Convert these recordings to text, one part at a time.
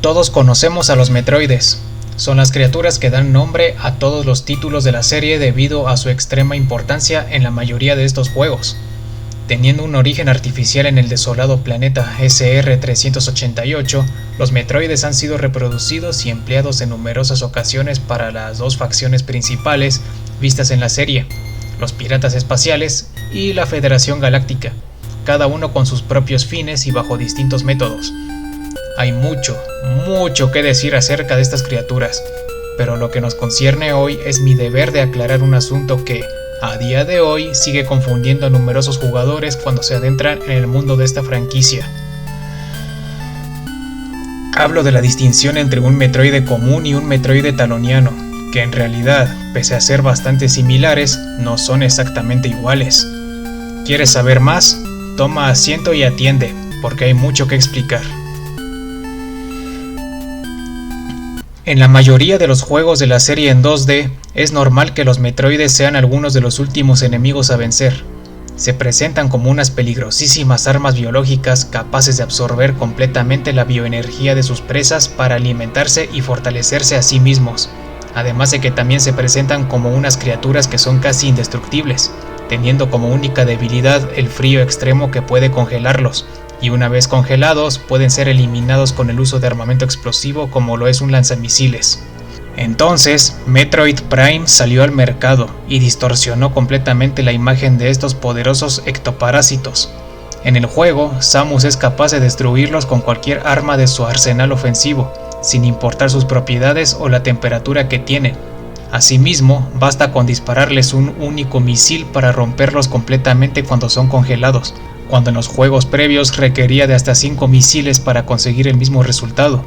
Todos conocemos a los Metroides. Son las criaturas que dan nombre a todos los títulos de la serie debido a su extrema importancia en la mayoría de estos juegos. Teniendo un origen artificial en el desolado planeta SR-388, los Metroides han sido reproducidos y empleados en numerosas ocasiones para las dos facciones principales vistas en la serie, los Piratas Espaciales y la Federación Galáctica, cada uno con sus propios fines y bajo distintos métodos. Hay mucho que decir acerca de estas criaturas, pero lo que nos concierne hoy es mi deber de aclarar un asunto que, a día de hoy, sigue confundiendo a numerosos jugadores cuando se adentran en el mundo de esta franquicia. Hablo de la distinción entre un Metroide común y un Metroide taloniano, que en realidad, pese a ser bastante similares, no son exactamente iguales. ¿Quieres saber más? Toma asiento y atiende, porque hay mucho que explicar. En la mayoría de los juegos de la serie en 2D, es normal que los Metroides sean algunos de los últimos enemigos a vencer. Se presentan como unas peligrosísimas armas biológicas capaces de absorber completamente la bioenergía de sus presas para alimentarse y fortalecerse a sí mismos, además de que también se presentan como unas criaturas que son casi indestructibles, teniendo como única debilidad el frío extremo que puede congelarlos, y una vez congelados pueden ser eliminados con el uso de armamento explosivo como lo es un lanzamisiles. Entonces, Metroid Prime salió al mercado y distorsionó completamente la imagen de estos poderosos ectoparásitos. En el juego, Samus es capaz de destruirlos con cualquier arma de su arsenal ofensivo, sin importar sus propiedades o la temperatura que tienen. Asimismo, basta con dispararles un único misil para romperlos completamente cuando son congelados, cuando en los juegos previos requería de hasta 5 misiles para conseguir el mismo resultado.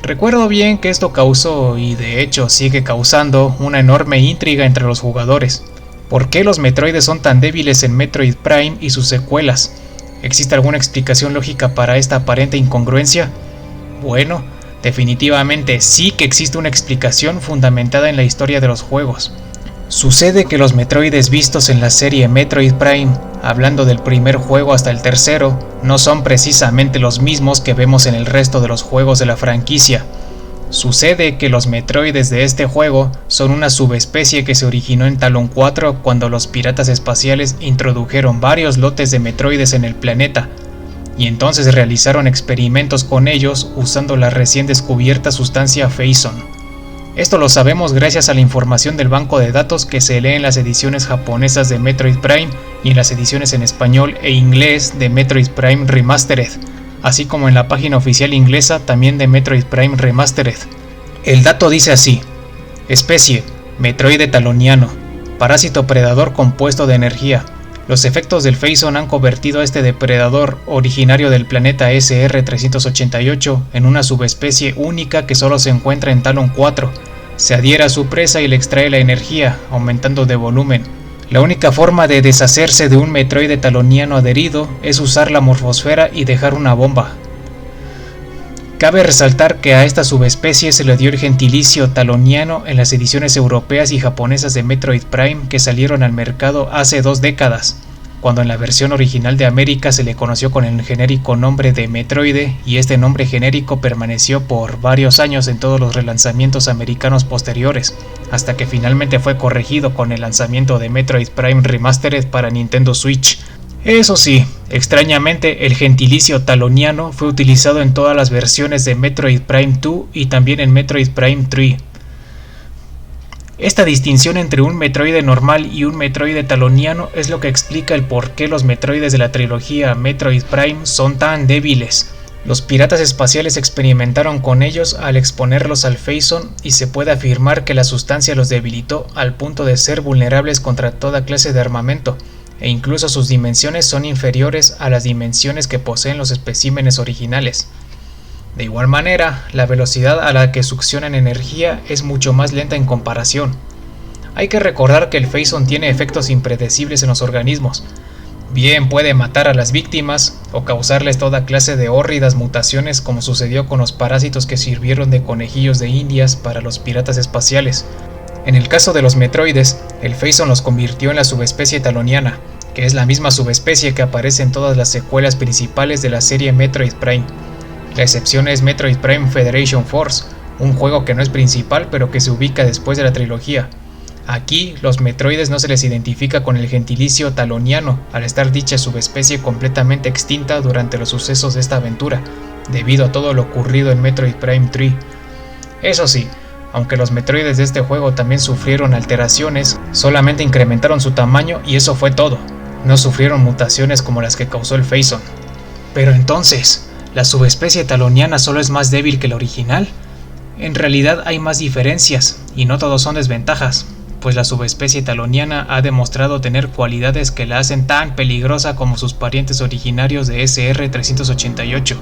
Recuerdo bien que esto causó, y de hecho sigue causando, una enorme intriga entre los jugadores. ¿Por qué los Metroides son tan débiles en Metroid Prime y sus secuelas? ¿Existe alguna explicación lógica para esta aparente incongruencia? Bueno, definitivamente sí que existe una explicación fundamentada en la historia de los juegos. Sucede que los Metroides vistos en la serie Metroid Prime, hablando del primer juego hasta el tercero, no son precisamente los mismos que vemos en el resto de los juegos de la franquicia. Sucede que los Metroides de este juego son una subespecie que se originó en Talon 4 cuando los Piratas Espaciales introdujeron varios lotes de Metroides en el planeta, y entonces realizaron experimentos con ellos usando la recién descubierta sustancia Phazon. Esto lo sabemos gracias a la información del banco de datos que se lee en las ediciones japonesas de Metroid Prime y en las ediciones en español e inglés de Metroid Prime Remastered, así como en la página oficial inglesa también de Metroid Prime Remastered. El dato dice así: especie, Metroide taloniano, parásito predador compuesto de energía. Los efectos del Phazon han convertido a este depredador originario del planeta SR-388 en una subespecie única que solo se encuentra en Talon 4. Se adhiere a su presa y le extrae la energía, aumentando de volumen. La única forma de deshacerse de un Metroide taloniano adherido es usar la morfosfera y dejar una bomba. Cabe resaltar que a esta subespecie se le dio el gentilicio taloniano en las ediciones europeas y japonesas de Metroid Prime que salieron al mercado hace 2 décadas, cuando en la versión original de América se le conoció con el genérico nombre de Metroide, y este nombre genérico permaneció por varios años en todos los relanzamientos americanos posteriores, hasta que finalmente fue corregido con el lanzamiento de Metroid Prime Remastered para Nintendo Switch. Eso sí, extrañamente el gentilicio taloniano fue utilizado en todas las versiones de Metroid Prime 2 y también en Metroid Prime 3. Esta distinción entre un Metroide normal y un Metroide taloniano es lo que explica el por qué los Metroides de la trilogía Metroid Prime son tan débiles. Los Piratas Espaciales experimentaron con ellos al exponerlos al Phazon y se puede afirmar que la sustancia los debilitó al punto de ser vulnerables contra toda clase de armamento, e incluso sus dimensiones son inferiores a las dimensiones que poseen los especímenes originales. De igual manera, la velocidad a la que succionan energía es mucho más lenta en comparación. Hay que recordar que el Phazon tiene efectos impredecibles en los organismos. Bien puede matar a las víctimas o causarles toda clase de hórridas mutaciones, como sucedió con los parásitos que sirvieron de conejillos de indias para los Piratas Espaciales. En el caso de los Metroides, el Phazon los convirtió en la subespecie taloniana, que es la misma subespecie que aparece en todas las secuelas principales de la serie Metroid Prime. La excepción es Metroid Prime Federation Force, un juego que no es principal pero que se ubica después de la trilogía. Aquí, los Metroides no se les identifica con el gentilicio taloniano, al estar dicha subespecie completamente extinta durante los sucesos de esta aventura, debido a todo lo ocurrido en Metroid Prime 3. Eso sí, aunque los Metroides de este juego también sufrieron alteraciones, solamente incrementaron su tamaño y eso fue todo. No sufrieron mutaciones como las que causó el Phazon. Pero entonces, ¿la subespecie taloniana solo es más débil que la original? En realidad hay más diferencias, y no todos son desventajas, pues la subespecie taloniana ha demostrado tener cualidades que la hacen tan peligrosa como sus parientes originarios de SR-388.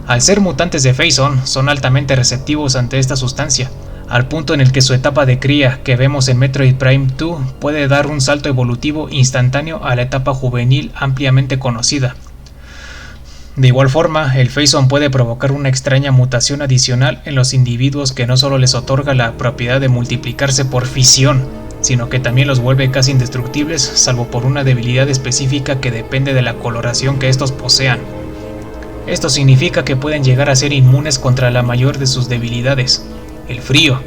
Al ser mutantes de Phazon, son altamente receptivos ante esta sustancia, al punto en el que su etapa de cría que vemos en Metroid Prime 2 puede dar un salto evolutivo instantáneo a la etapa juvenil ampliamente conocida. De igual forma, el Phazon puede provocar una extraña mutación adicional en los individuos que no solo les otorga la propiedad de multiplicarse por fisión, sino que también los vuelve casi indestructibles, salvo por una debilidad específica que depende de la coloración que estos posean. Esto significa que pueden llegar a ser inmunes contra la mayor de sus debilidades, el frío,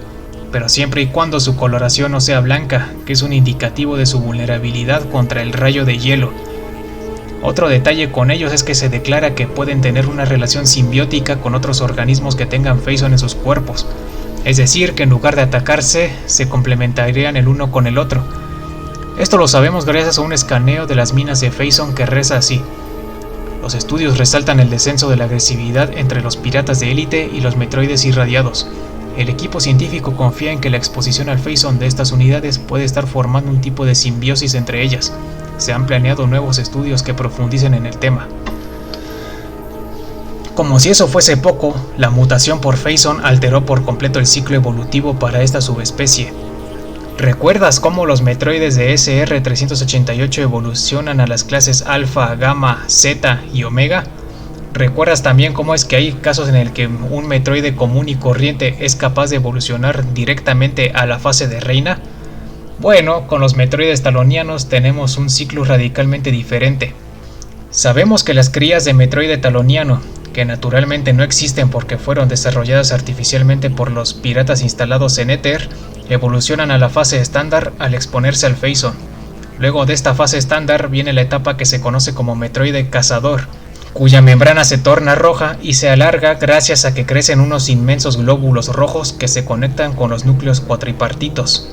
pero siempre y cuando su coloración no sea blanca, que es un indicativo de su vulnerabilidad contra el rayo de hielo. Otro detalle con ellos es que se declara que pueden tener una relación simbiótica con otros organismos que tengan Phazon en sus cuerpos, es decir, que en lugar de atacarse, se complementarían el uno con el otro. Esto lo sabemos gracias a un escaneo de las minas de Phazon que reza así: los estudios resaltan el descenso de la agresividad entre los piratas de élite y los metroides irradiados. El equipo científico confía en que la exposición al Phazon de estas unidades puede estar formando un tipo de simbiosis entre ellas. Se han planeado nuevos estudios que profundicen en el tema. Como si eso fuese poco, la mutación por Phazon alteró por completo el ciclo evolutivo para esta subespecie. ¿Recuerdas cómo los Metroides de SR-388 evolucionan a las clases Alpha, Gamma, Zeta y Omega? ¿Recuerdas también cómo es que hay casos en el que un Metroide común y corriente es capaz de evolucionar directamente a la fase de reina? Bueno, con los Metroides talonianos tenemos un ciclo radicalmente diferente. Sabemos que las crías de Metroide taloniano, que naturalmente no existen porque fueron desarrolladas artificialmente por los piratas instalados en Éter, evolucionan a la fase estándar al exponerse al Phazon. Luego de esta fase estándar viene la etapa que se conoce como Metroide cazador, cuya membrana se torna roja y se alarga gracias a que crecen unos inmensos glóbulos rojos que se conectan con los núcleos cuatripartitos.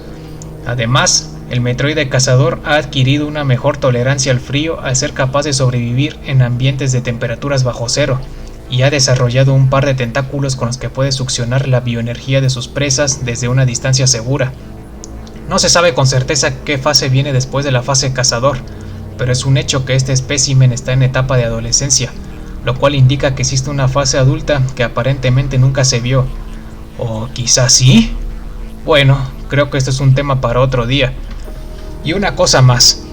Además, el Metroide cazador ha adquirido una mejor tolerancia al frío al ser capaz de sobrevivir en ambientes de temperaturas bajo cero, y ha desarrollado un par de tentáculos con los que puede succionar la bioenergía de sus presas desde una distancia segura. No se sabe con certeza qué fase viene después de la fase cazador, pero es un hecho que este espécimen está en etapa de adolescencia, lo cual indica que existe una fase adulta que aparentemente nunca se vio. ¿O quizás sí? Bueno, creo que esto es un tema para otro día. Y una cosa más.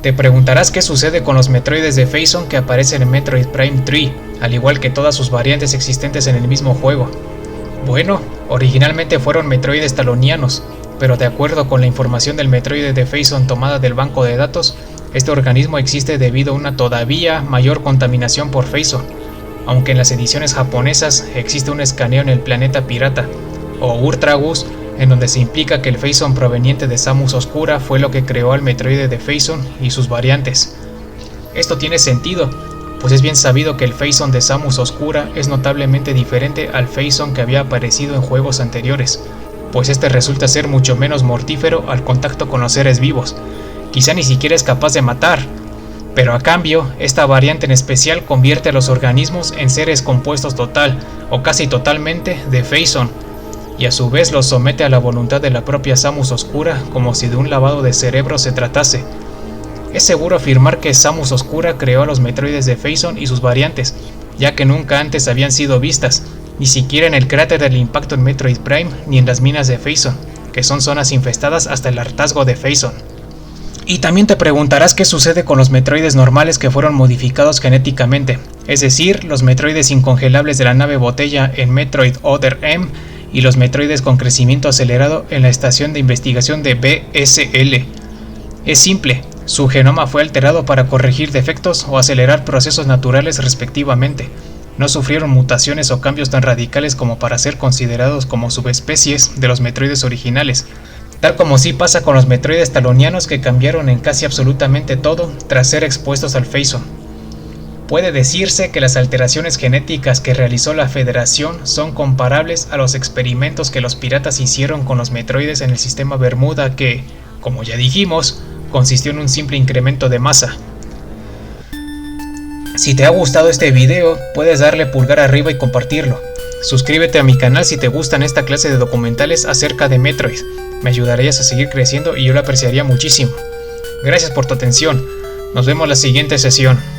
Te preguntarás qué sucede con los Metroides de Phazon que aparecen en Metroid Prime 3, al igual que todas sus variantes existentes en el mismo juego. Bueno, originalmente fueron Metroides talonianos, pero de acuerdo con la información del Metroide de Phazon tomada del banco de datos, este organismo existe debido a una todavía mayor contaminación por Phazon, aunque en las ediciones japonesas existe un escaneo en el planeta pirata, o Ultragus, en donde se implica que el Phazon proveniente de Samus Oscura fue lo que creó al Metroide de Phazon y sus variantes. Esto tiene sentido, pues es bien sabido que el Phazon de Samus Oscura es notablemente diferente al Phazon que había aparecido en juegos anteriores, pues este resulta ser mucho menos mortífero al contacto con los seres vivos, quizá ni siquiera es capaz de matar, pero a cambio, esta variante en especial convierte a los organismos en seres compuestos total o casi totalmente de Phazon, y a su vez los somete a la voluntad de la propia Samus Oscura como si de un lavado de cerebro se tratase. Es seguro afirmar que Samus Oscura creó a los Metroides de Phazon y sus variantes, ya que nunca antes habían sido vistas, ni siquiera en el cráter del impacto en Metroid Prime ni en las minas de Phazon, que son zonas infestadas hasta el hartazgo de Phazon. Y también te preguntarás qué sucede con los Metroides normales que fueron modificados genéticamente, es decir, los Metroides incongelables de la nave botella en Metroid Other M, y los Metroides con crecimiento acelerado en la estación de investigación de BSL. Es simple, su genoma fue alterado para corregir defectos o acelerar procesos naturales respectivamente, no sufrieron mutaciones o cambios tan radicales como para ser considerados como subespecies de los Metroides originales, tal como sí pasa con los Metroides talonianos, que cambiaron en casi absolutamente todo tras ser expuestos al Phazon. Puede decirse que las alteraciones genéticas que realizó la Federación son comparables a los experimentos que los piratas hicieron con los Metroides en el sistema Bermuda, que, como ya dijimos, consistió en un simple incremento de masa. Si te ha gustado este video, puedes darle pulgar arriba y compartirlo. Suscríbete a mi canal si te gustan esta clase de documentales acerca de Metroid. Me ayudarías a seguir creciendo y yo lo apreciaría muchísimo. Gracias por tu atención. Nos vemos en la siguiente sesión.